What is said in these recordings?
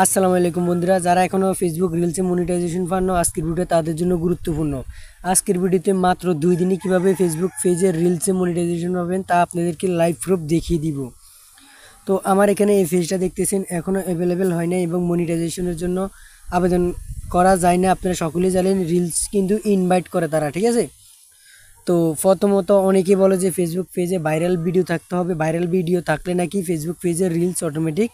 আসসালামু আলাইকুম বন্ধুরা, যারা এখনও ফেসবুক রিলসে মনিটাইজেশন পাননি আজকের ভিডিও তাদের জন্য গুরুত্বপূর্ণ। আজকের ভিডিওতে মাত্র 2 দিনে কিভাবে ফেসবুক পেজে রিলসে মনিটাইজেশন পাবেন তা আপনাদেরকে লাইভ প্রুফ দেখিয়ে দিব। তো আমার এখানে এই পেজটা দেখতেছেন এখনও অ্যাভেলেবেল হয় না এবং মনিটাইজেশনের জন্য আবেদন করা যায় না। আপনারা সকলেই জানেন রিলস কিন্তু ইনভাইট করে তারা, ঠিক আছে। তো প্রথমত অনেকেই বলে যে ফেসবুক পেজে ভাইরাল ভিডিও থাকতে হবে, ভাইরাল ভিডিও থাকলে নাকি ফেসবুক পেজে রিলস অটোমেটিক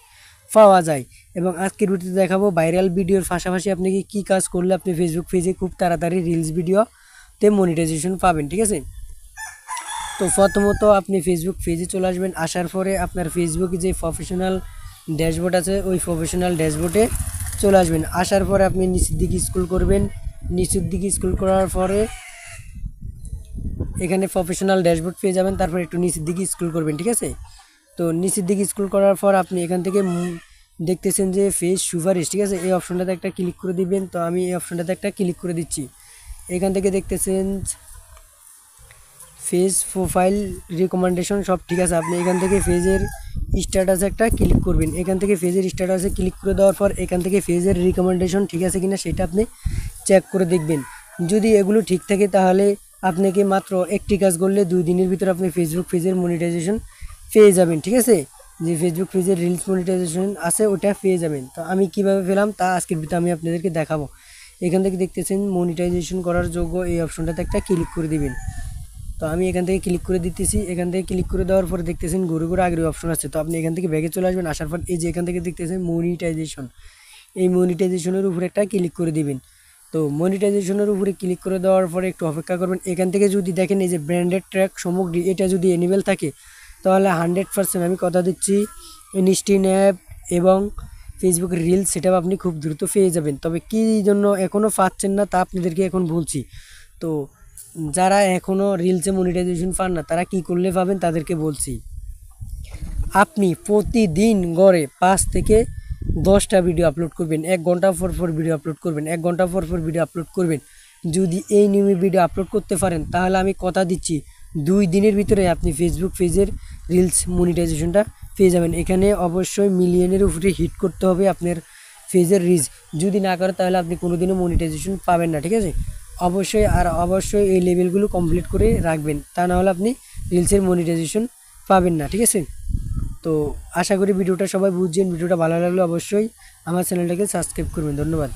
পাওয়া যায়। এবং আজকের ভিডিওতে দেখাবো ভাইরাল ভিডিওর পাশাপাশি আপনি কি কাজ করলে আপনি ফেসবুক পেজে খুব তাড়াতাড়ি রিলস ভিডিওতে মনিটাইজেশন পাবেন, ঠিক আছে। তো প্রথমত আপনি ফেসবুক পেজে চলে আসবেন। আসার পরে আপনার ফেসবুকে যে প্রফেশনাল ড্যাশবোর্ড আছে ওই প্রফেশনাল ড্যাশবোর্ডে চলে আসবেন। আসার পরে আপনি নিচের দিকে স্ক্রল করবেন। নিচের দিকে স্ক্রল করার পরে এখানে প্রফেশনাল ড্যাশবোর্ড পেয়ে যাবেন। তারপর একটু নিচের দিকে স্ক্রল করবেন, ঠিক আছে। তো নিচের দিকে স্ক্রল করার পর আপনি এখান থেকে দেখতেছেন যে ফেস সুপারিশ, ঠিক আছে। এই অপশনটাতে একটা ক্লিক করে দিবেন। তো আমি এই অপশনটাতে একটা ক্লিক করে দিচ্ছি। এখান থেকে দেখতেছেন ফেস প্রোফাইল রিকমেন্ডেশন সব ঠিক আছে। আপনি এখান থেকে ফেজের স্ট্যাটাসে একটা ক্লিক করবেন। এখান থেকে ফেজের স্ট্যাটাসে ক্লিক করে দেওয়ার পর এখান থেকে ফেজের রিকমেন্ডেশন ঠিক আছে কিনা সেটা আপনি চেক করে দেখবেন। যদি এগুলো ঠিক থাকে তাহলে আপনাকে মাত্র একটি কাজ করলে 2 দিনের ভিতরে আপনি ফেসবুক পেজের মনিটাইজেশন পেয়ে যাবেন, ঠিক আছে। যে ফেসবুক পেজের রিলস মনিটাইজেশন আছে ওটা পেয়ে যাবেন। তো আমি কিভাবে পেলাম তা আজকের ভিডিওতে আমি আপনাদেরকে দেখাবো। এখান থেকে দেখতেছেন মনিটাইজেশন করার যোগ্য এই অপশনটাতে একটা ক্লিক করে দিবেন। তো আমি এখান থেকে ক্লিক করে দিতেছি। এখান থেকে ক্লিক করে দেওয়ার পরে দেখতেছেন ঘুরে ঘুরে আগের অপশন আছে। তো আপনি এখান থেকে ব্যাগে চলে আসবেন। আসার পর এই যে এখান থেকে দেখতেছেন মনিটাইজেশন, এই মনিটাইজেশনের উপরে একটা ক্লিক করে দিবেন। তো মনিটাইজেশনের উপরে ক্লিক করে দেওয়ার পরে একটু অপেক্ষা করবেন। এখান থেকে যদি দেখেন এই যে ব্র্যান্ডেড ট্র্যাক সামগ্রী এটা যদি এনেবেল থাকে তাহলে 100% আমি কথা দিচ্ছি ইনস্টিন অ্যাপ এবং ফেসবুক রিলস সেটা আপনি খুব দ্রুত পেয়ে যাবেন। তবে কী জন্য এখনও পাচ্ছেন না তা আপনাদেরকে এখন বলছি। তো যারা এখনও রিলসে মনিটাইজেশন পান না তারা কি করলে পাবেন তাদেরকে বলছি। আপনি প্রতিদিন গড়ে 5 থেকে 10টা ভিডিও আপলোড করবেন। 1 ঘন্টা পর পর ভিডিও আপলোড করবেন, 1 ঘন্টা পর পর ভিডিও আপলোড করবেন। যদি এই নিয়মে ভিডিও আপলোড করতে পারেন তাহলে আমি কথা দিচ্ছি 2 দিনের ভিতরে আপনি ফেসবুক পেজের রিলস মনিটাইজেশনটা পেয়ে যাবেন। এখানে অবশ্যই মিলিয়নের উপরে হিট করতে হবে আপনার পেজের রিচ। যদি না করে তাহলে আপনি কোনোদিনও মনিটাইজেশন পাবেন না, ঠিক আছে। অবশ্যই এই লেভেলগুলো কমপ্লিট করে রাখবেন, তা না হলে আপনি রিলসের মনিটাইজেশন পাবেন না, ঠিক আছে। তো আশা করি ভিডিওটা সবাই বুঝছেন। ভিডিওটা ভালো লাগলে অবশ্যই আমার চ্যানেলটাকে সাবস্ক্রাইব করবেন। ধন্যবাদ।